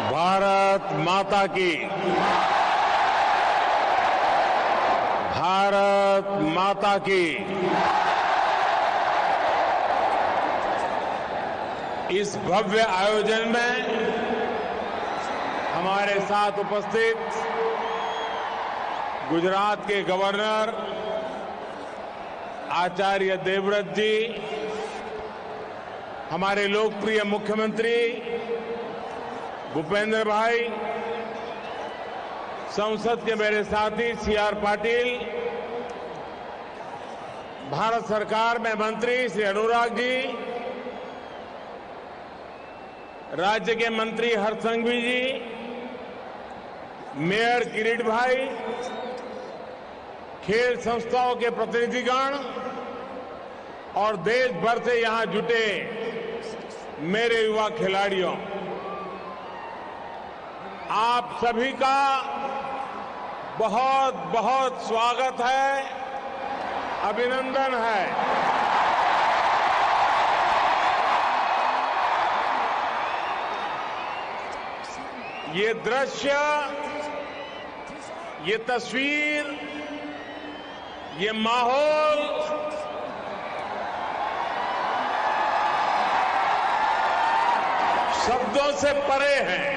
भारत माता की, भारत माता की। इस भव्य आयोजन में हमारे साथ उपस्थित गुजरात के गवर्नर आचार्य देवव्रत जी, हमारे लोकप्रिय मुख्यमंत्री भूपेंद्र भाई, संसद के मेरे साथी सीआर पाटिल, भारत सरकार में मंत्री श्री अनुराग जी, राज्य के मंत्री हरसंघवी जी, मेयर किरीट भाई, खेल संस्थाओं के प्रतिनिधिगण और देश भर से यहां जुटे मेरे युवा खिलाड़ियों, आप सभी का बहुत बहुत स्वागत है, अभिनंदन है। ये दृश्य, ये तस्वीर, ये माहौल शब्दों से परे है।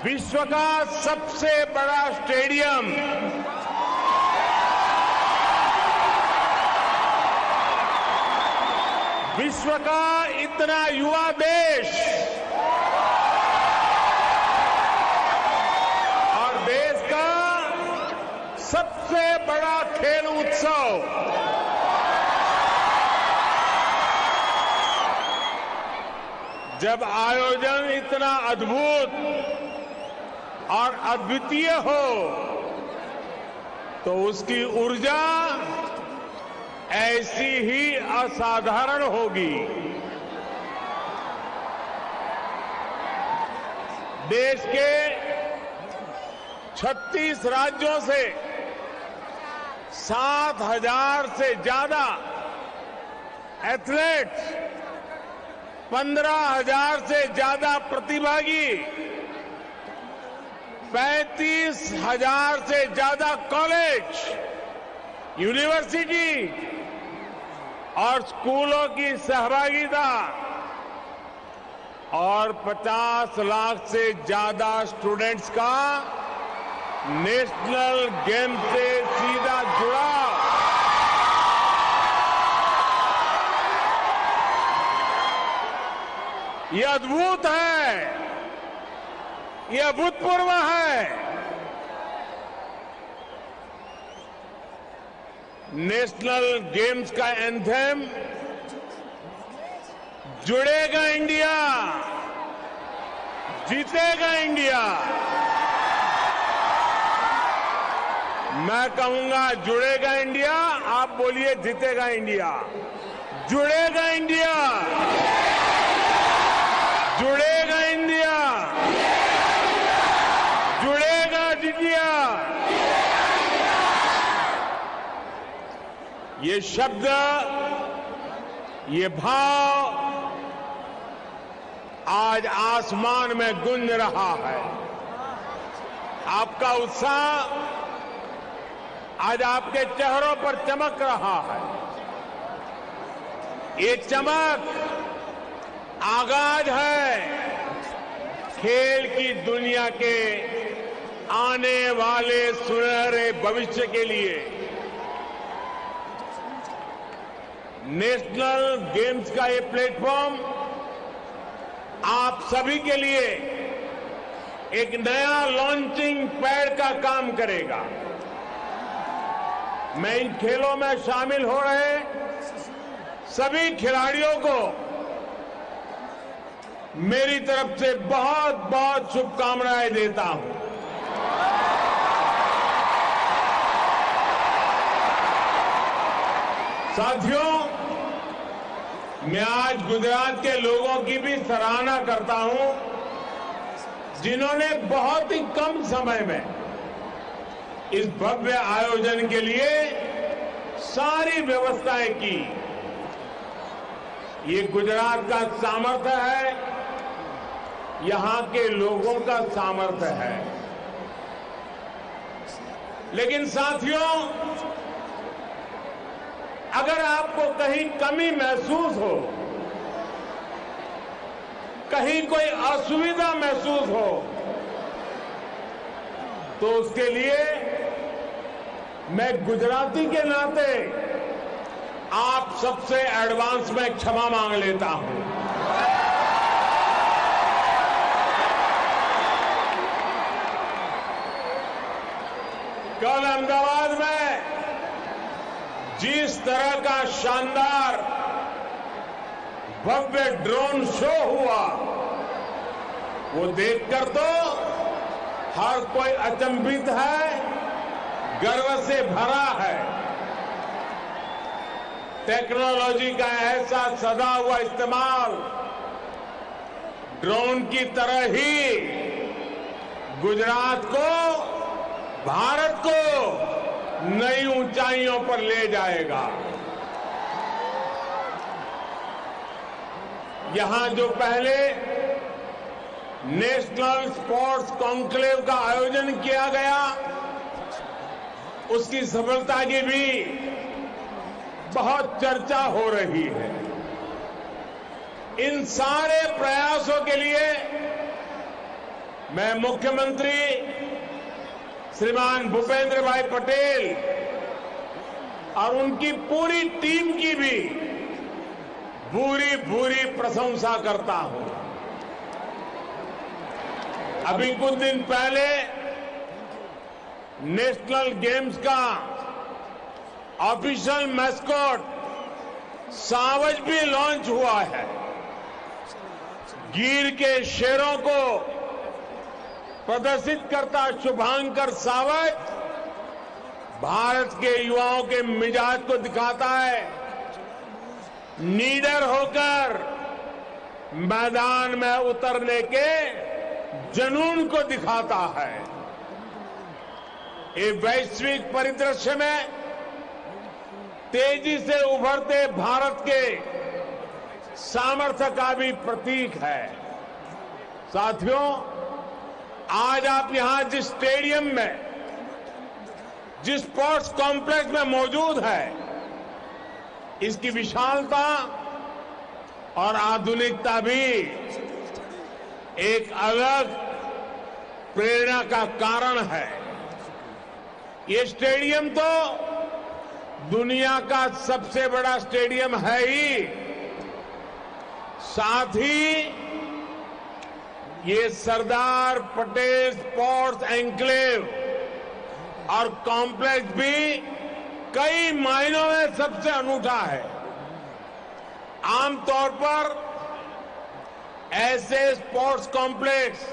विश्व का सबसे बड़ा स्टेडियम, विश्व का इतना युवा देश और देश का सबसे बड़ा खेल उत्सव, जब आयोजन इतना अद्भुत और अद्वितीय हो तो उसकी ऊर्जा ऐसी ही असाधारण होगी। देश के 36 राज्यों से 7,000 से ज्यादा एथलीट्स, 15,000 से ज्यादा प्रतिभागी, 35,000 से ज्यादा कॉलेज, यूनिवर्सिटी और स्कूलों की सहभागिता और 50 लाख से ज्यादा स्टूडेंट्स का नेशनल गेम से सीधा जुड़ाव, ये अद्भुत है, ये अभूतपूर्व है। नेशनल गेम्स का एंथम जुड़ेगा इंडिया, जीतेगा इंडिया। मैं कहूंगा जुड़ेगा इंडिया, आप बोलिए जीतेगा इंडिया। जुड़ेगा इंडिया, जुड़ेगा इंडिया, जुड़ेगा इंडिया। ये शब्द, ये भाव आज आसमान में गूंज रहा है। आपका उत्साह आज आपके चेहरों पर चमक रहा है। ये चमक आगाज है खेल की दुनिया के आने वाले सुनहरे भविष्य के लिए। नेशनल गेम्स का ये प्लेटफॉर्म आप सभी के लिए एक नया लॉन्चिंग पैड का काम करेगा। मैं इन खेलों में शामिल हो रहे सभी खिलाड़ियों को मेरी तरफ से बहुत बहुत शुभकामनाएं देता हूं। साथियों, मैं आज गुजरात के लोगों की भी सराहना करता हूं, जिन्होंने बहुत ही कम समय में इस भव्य आयोजन के लिए सारी व्यवस्थाएं की। ये गुजरात का सामर्थ्य है, यहां के लोगों का सामर्थ्य है। लेकिन साथियों, अगर आपको कहीं कमी महसूस हो, कहीं कोई असुविधा महसूस हो, तो उसके लिए मैं गुजराती के नाते आप सबसे एडवांस में क्षमा मांग लेता हूं। कल अहमदाबाद में जिस तरह का शानदार भव्य ड्रोन शो हुआ, वो देखकर तो हर कोई अचंभित है, गर्व से भरा है। टेक्नोलॉजी का ऐसा सदा हुआ इस्तेमाल ड्रोन की तरह ही गुजरात को, भारत को नई ऊंचाइयों पर ले जाएगा। यहां जो पहले नेशनल स्पोर्ट्स कॉन्क्लेव का आयोजन किया गया, उसकी सफलता की भी बहुत चर्चा हो रही है। इन सारे प्रयासों के लिए मैं मुख्यमंत्री श्रीमान भूपेंद्र भाई पटेल और उनकी पूरी टीम की भी भूरी प्रशंसा करता हूं। अभी कुछ दिन पहले नेशनल गेम्स का ऑफिशियल मैस्कॉट सावज भी लॉन्च हुआ है। गिर के शेरों को प्रदर्शित करता शुभांकर सावज भारत के युवाओं के मिजाज को दिखाता है, निडर होकर मैदान में उतरने के जुनून को दिखाता है। ये वैश्विक परिदृश्य में तेजी से उभरते भारत के सामर्थ्य का भी प्रतीक है। साथियों, आज आप यहां जिस स्टेडियम में, जिस स्पोर्ट्स कॉम्प्लेक्स में मौजूद है, इसकी विशालता और आधुनिकता भी एक अलग प्रेरणा का कारण है। ये स्टेडियम तो दुनिया का सबसे बड़ा स्टेडियम है ही, साथ ही ये सरदार पटेल स्पोर्ट्स एन्क्लेव और कॉम्प्लेक्स भी कई मायनों में सबसे अनूठा है। आमतौर पर ऐसे स्पोर्ट्स कॉम्प्लेक्स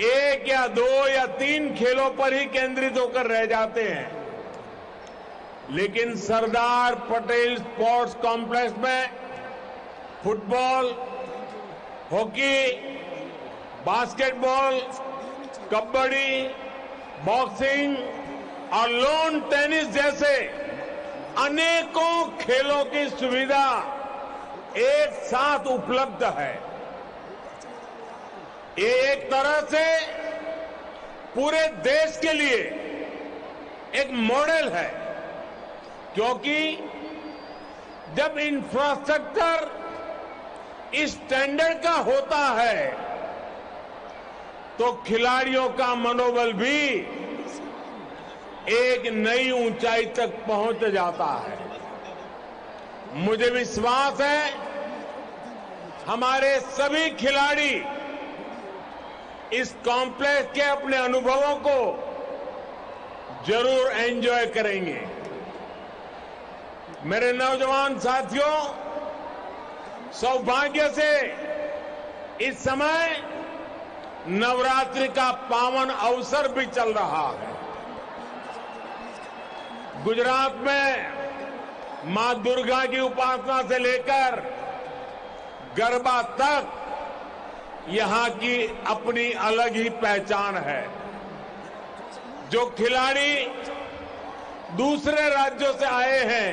1 या 2 या 3 खेलों पर ही केंद्रित होकर रह जाते हैं, लेकिन सरदार पटेल स्पोर्ट्स कॉम्प्लेक्स में football, hockey, basketball, kabaddi, boxing और लॉन टेनिस जैसे अनेकों खेलों की सुविधा एक साथ उपलब्ध है। ये एक तरह से पूरे देश के लिए एक मॉडल है, क्योंकि जब इंफ्रास्ट्रक्चर इस स्टैंडर्ड का होता है तो खिलाड़ियों का मनोबल भी एक नई ऊंचाई तक पहुंच जाता है। मुझे विश्वास है हमारे सभी खिलाड़ी इस कॉम्प्लेक्स के अपने अनुभवों को जरूर एंजॉय करेंगे। मेरे नौजवान साथियों, सौभाग्य से इस समय नवरात्रि का पावन अवसर भी चल रहा है। गुजरात में मां दुर्गा की उपासना से लेकर गरबा तक यहां की अपनी अलग ही पहचान है। जो खिलाड़ी दूसरे राज्यों से आए हैं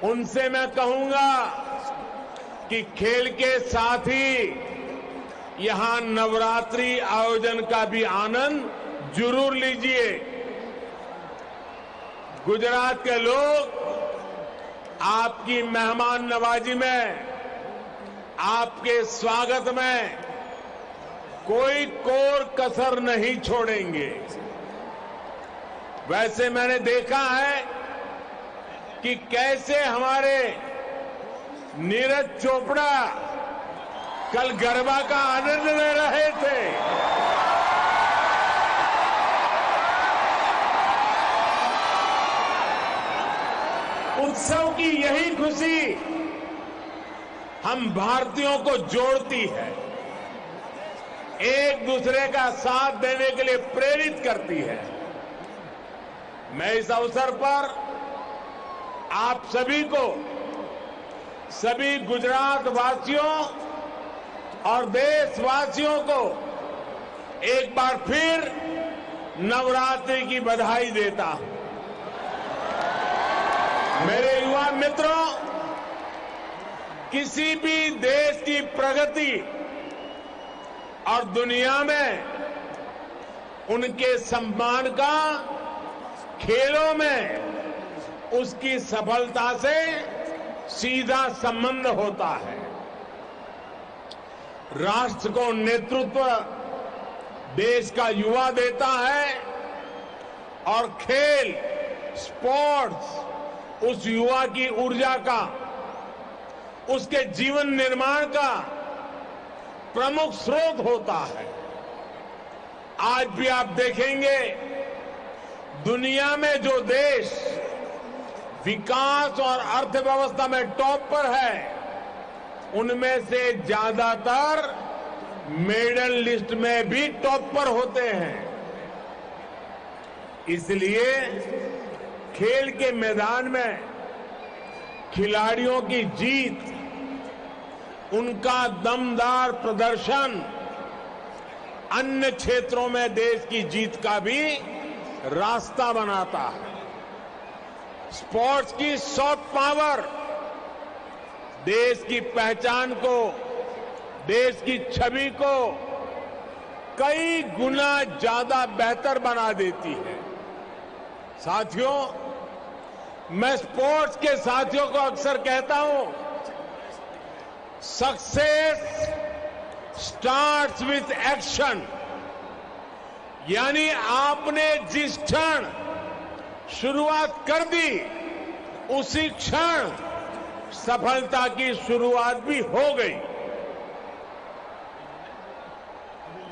उनसे मैं कहूंगा कि खेल के साथ ही यहां नवरात्रि आयोजन का भी आनंद जरूर लीजिए। गुजरात के लोग आपकी मेहमान नवाजी में, आपके स्वागत में कोई कोर कसर नहीं छोड़ेंगे। वैसे मैंने देखा है कि कैसे हमारे नीरज चोपड़ा कल गरबा का आनंद ले रहे थे। उत्सव की यही खुशी हम भारतीयों को जोड़ती है, एक दूसरे का साथ देने के लिए प्रेरित करती है। मैं इस अवसर पर आप सभी को, सभी गुजरात वासियों और देशवासियों को एक बार फिर नवरात्रि की बधाई देता हूं। मेरे युवा मित्रों, किसी भी देश की प्रगति और दुनिया में उनके सम्मान का खेलों में उसकी सफलता से सीधा संबंध होता है। राष्ट्र को नेतृत्व देश का युवा देता है और खेल, स्पोर्ट्स उस युवा की ऊर्जा का, उसके जीवन निर्माण का प्रमुख स्रोत होता है। आज भी आप देखेंगे दुनिया में जो देश विकास और अर्थव्यवस्था में टॉप पर है, उनमें से ज्यादातर मेडल लिस्ट में भी टॉप पर होते हैं। इसलिए खेल के मैदान में खिलाड़ियों की जीत, उनका दमदार प्रदर्शन अन्य क्षेत्रों में देश की जीत का भी रास्ता बनाता है। स्पोर्ट्स की सॉफ्ट पावर देश की पहचान को, देश की छवि को कई गुना ज्यादा बेहतर बना देती है। साथियों, मैं स्पोर्ट्स के साथियों को अक्सर कहता हूं, सक्सेस स्टार्ट्स विथ एक्शन। यानी आपने जिस क्षण शुरुआत कर दी, उसी क्षण सफलता की शुरुआत भी हो गई।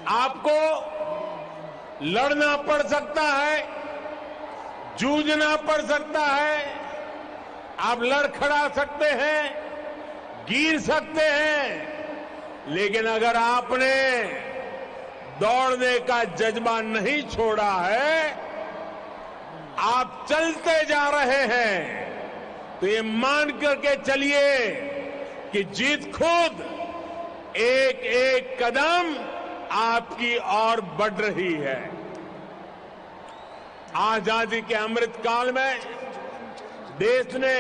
आपको लड़ना पड़ सकता है, जूझना पड़ सकता है, आप लड़खड़ा सकते हैं, गिर सकते हैं, लेकिन अगर आपने दौड़ने का जज्बा नहीं छोड़ा है, आप चलते जा रहे हैं, तो ये मान करके चलिए कि जीत खुद एक एक कदम आपकी ओर बढ़ रही है। आजादी के अमृत काल में देश ने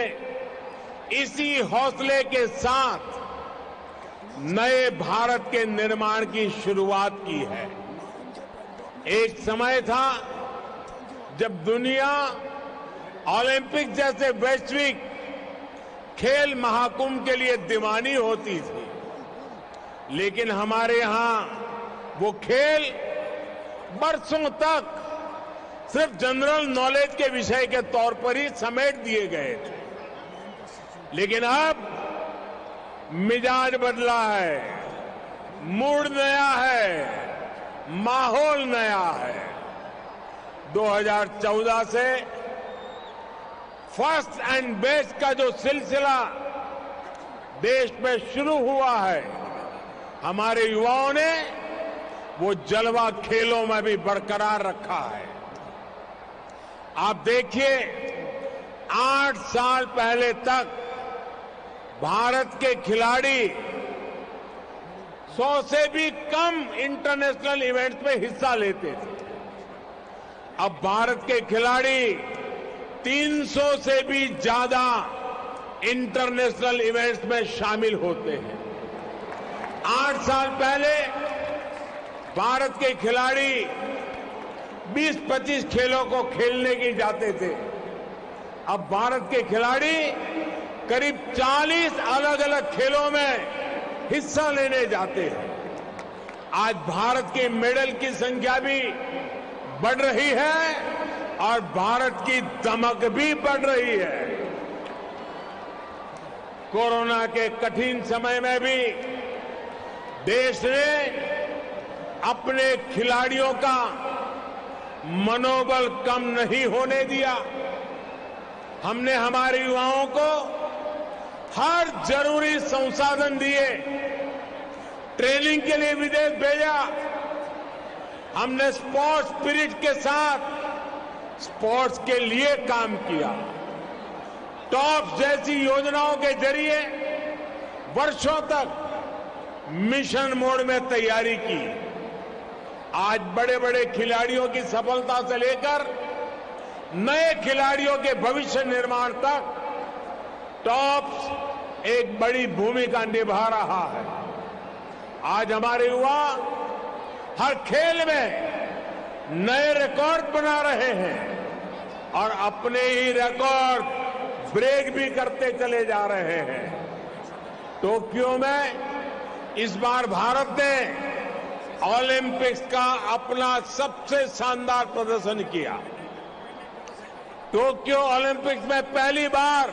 इसी हौसले के साथ नए भारत के निर्माण की शुरुआत की है। एक समय था जब दुनिया ओलंपिक जैसे वैश्विक खेल महाकुंभ के लिए दीवानी होती थी, लेकिन हमारे यहां वो खेल बरसों तक सिर्फ जनरल नॉलेज के विषय के तौर पर ही समेट दिए गए थे। लेकिन अब मिजाज बदला है, मूड नया है, माहौल नया है। 2014 से फर्स्ट एंड बेस्ट का जो सिलसिला देश में शुरू हुआ है, हमारे युवाओं ने वो जलवा खेलों में भी बरकरार रखा है। आप देखिए, 8 साल पहले तक भारत के खिलाड़ी 100 से भी कम इंटरनेशनल इवेंट्स में हिस्सा लेते थे। अब भारत के खिलाड़ी 300 से भी ज्यादा इंटरनेशनल इवेंट्स में शामिल होते हैं। 8 साल पहले भारत के खिलाड़ी 20-25 खेलों को खेलने के जाते थे। अब भारत के खिलाड़ी करीब 40 अलग अलग खेलों में हिस्सा लेने जाते हैं। आज भारत के मेडल की संख्या भी बढ़ रही है और भारत की दमक भी बढ़ रही है। कोरोना के कठिन समय में भी देश ने अपने खिलाड़ियों का मनोबल कम नहीं होने दिया। हमने हमारे युवाओं को हर जरूरी संसाधन दिए, ट्रेनिंग के लिए विदेश भेजा। हमने स्पोर्ट्स स्पिरिट के साथ स्पोर्ट्स के लिए काम किया। टॉप जैसी योजनाओं के जरिए वर्षों तक मिशन मोड में तैयारी की। आज बड़े बड़े खिलाड़ियों की सफलता से लेकर नए खिलाड़ियों के भविष्य निर्माण तक टॉप्स एक बड़ी भूमिका निभा रहा है। आज हमारे युवा हर खेल में नए रिकॉर्ड बना रहे हैं और अपने ही रिकॉर्ड ब्रेक भी करते चले जा रहे हैं। टोक्यो में इस बार भारत ने ओलंपिक्स का अपना सबसे शानदार प्रदर्शन किया। टोक्यो ओलंपिक्स में पहली बार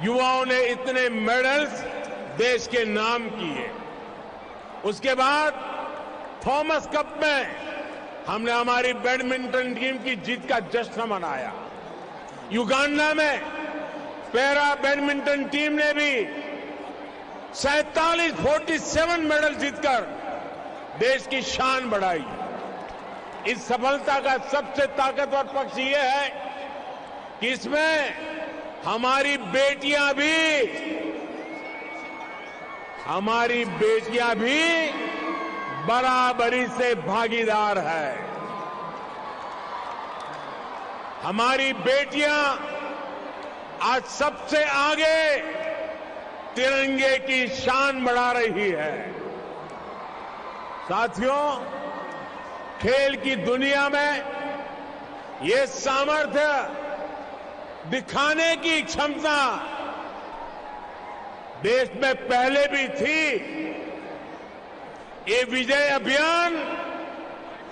युवाओं ने इतने मेडल्स देश के नाम किए। उसके बाद थॉमस कप में हमने हमारी बैडमिंटन टीम की जीत का जश्न मनाया। युगांडा में पैरा बैडमिंटन टीम ने भी 47 मेडल जीतकर देश की शान बढ़ाई। इस सफलता का सबसे ताकतवर पक्ष यह है कि इसमें हमारी बेटियां भी बराबरी से भागीदार है। हमारी बेटियां आज सबसे आगे तिरंगे की शान बढ़ा रही है। साथियों, खेल की दुनिया में ये सामर्थ्य दिखाने की क्षमता देश में पहले भी थी। ये विजय अभियान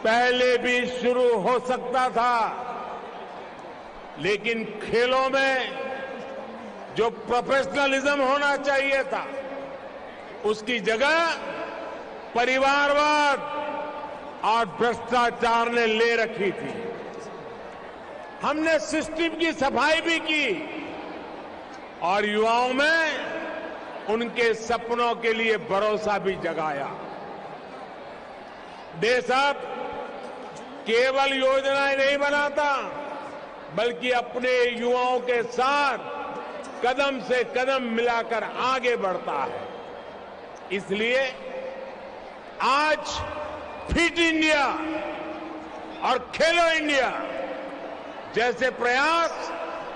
पहले भी शुरू हो सकता था, लेकिन खेलों में जो प्रोफेशनलिज्म होना चाहिए था उसकी जगह परिवारवाद और भ्रष्टाचार ने ले रखी थी। हमने सिस्टम की सफाई भी की और युवाओं में उनके सपनों के लिए भरोसा भी जगाया। देश अब केवल योजनाएं नहीं बनाता, बल्कि अपने युवाओं के साथ कदम से कदम मिलाकर आगे बढ़ता है। इसलिए आज फिट इंडिया और खेलो इंडिया जैसे प्रयास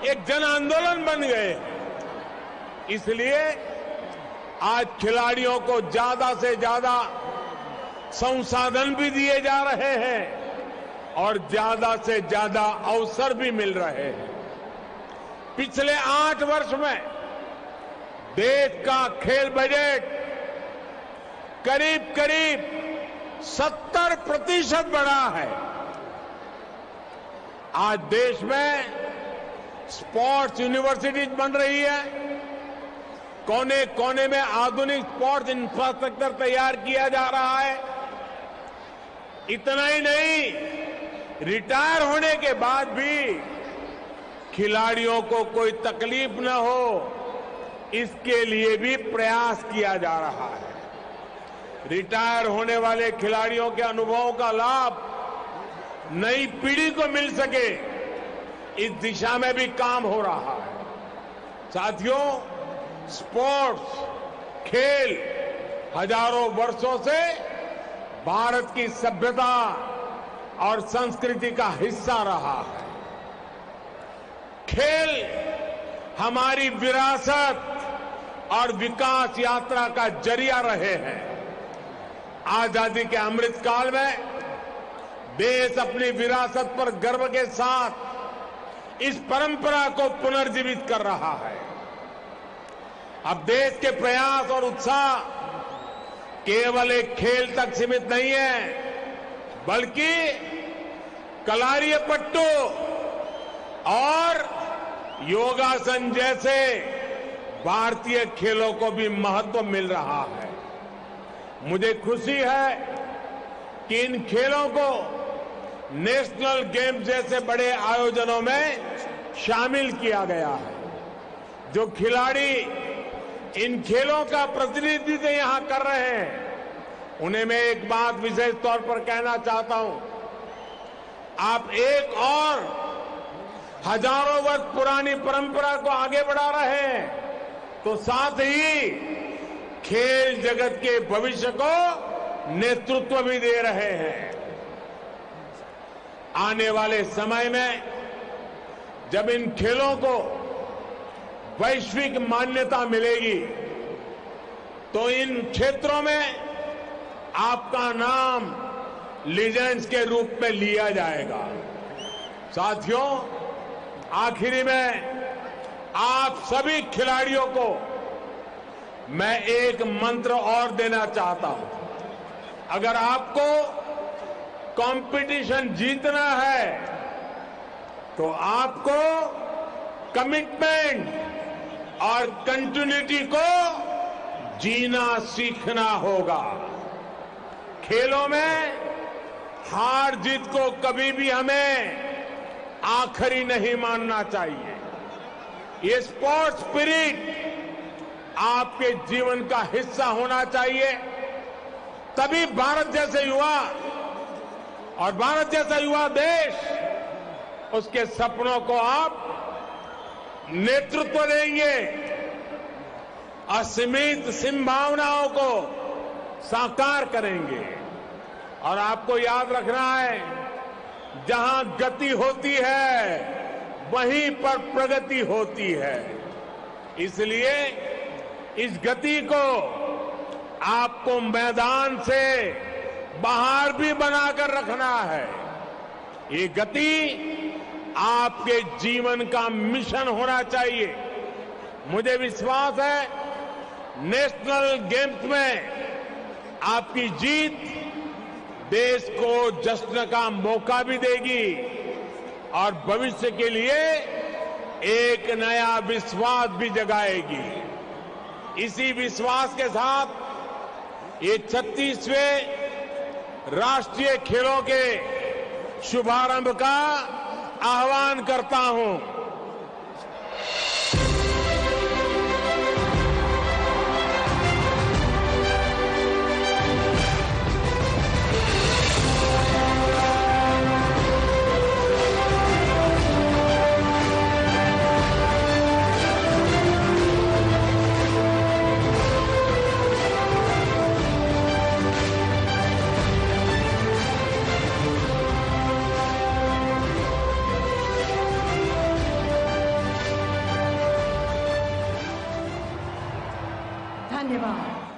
एक जन आंदोलन बन गए। इसलिए आज खिलाड़ियों को ज्यादा से ज्यादा संसाधन भी दिए जा रहे हैं और ज्यादा से ज्यादा अवसर भी मिल रहे हैं। पिछले 8 वर्ष में देश का खेल बजट करीब 70% बढ़ा है। आज देश में स्पोर्ट्स यूनिवर्सिटीज बन रही है। कोने कोने में आधुनिक स्पोर्ट्स इंफ्रास्ट्रक्चर तैयार किया जा रहा है। इतना ही नहीं, रिटायर होने के बाद भी खिलाड़ियों को कोई तकलीफ न हो, इसके लिए भी प्रयास किया जा रहा है। रिटायर होने वाले खिलाड़ियों के अनुभवों का लाभ नई पीढ़ी को मिल सके, इस दिशा में भी काम हो रहा है। साथियों, स्पोर्ट्स, खेल हजारों वर्षों से भारत की सभ्यता और संस्कृति का हिस्सा रहा है। खेल हमारी विरासत और विकास यात्रा का जरिया रहे हैं। आजादी के अमृत काल में देश अपनी विरासत पर गर्व के साथ इस परंपरा को पुनर्जीवित कर रहा है। अब देश के प्रयास और उत्साह केवल एक खेल तक सीमित नहीं है, बल्कि कलारीपयट्टू और योगासन जैसे भारतीय खेलों को भी महत्व मिल रहा है। मुझे खुशी है कि इन खेलों को नेशनल गेम्स जैसे बड़े आयोजनों में शामिल किया गया है। जो खिलाड़ी इन खेलों का प्रतिनिधित्व यहां कर रहे हैं, उन्हें मैं एक बात विशेष तौर पर कहना चाहता हूं। आप एक और हजारों वर्ष पुरानी परंपरा को आगे बढ़ा रहे हैं, तो साथ ही खेल जगत के भविष्य को नेतृत्व भी दे रहे हैं। आने वाले समय में जब इन खेलों को वैश्विक मान्यता मिलेगी, तो इन क्षेत्रों में आपका नाम लीजेंड्स के रूप में लिया जाएगा। साथियों, आखिरी में आप सभी खिलाड़ियों को मैं एक मंत्र और देना चाहता हूं। अगर आपको कंपटीशन जीतना है, तो आपको कमिटमेंट और कंटिन्यूटी को जीना सीखना होगा। खेलों में हार जीत को कभी भी हमें आखिरी नहीं मानना चाहिए। ये स्पोर्ट्स स्पिरिट आपके जीवन का हिस्सा होना चाहिए। तभी भारत जैसे युवा और भारत जैसा युवा देश, उसके सपनों को आप नेतृत्व देंगे, असीमित संभावनाओं को साकार करेंगे। और आपको याद रखना है, जहां गति होती है वहीं पर प्रगति होती है। इसलिए इस गति को आपको मैदान से बाहर भी बनाकर रखना है। ये गति आपके जीवन का मिशन होना चाहिए। मुझे विश्वास है, नेशनल गेम्स में आपकी जीत देश को जश्न का मौका भी देगी और भविष्य के लिए एक नया विश्वास भी जगाएगी। इसी विश्वास के साथ ये 36वें राष्ट्रीय खेलों के शुभारंभ का आह्वान करता हूं। धन्यवाद।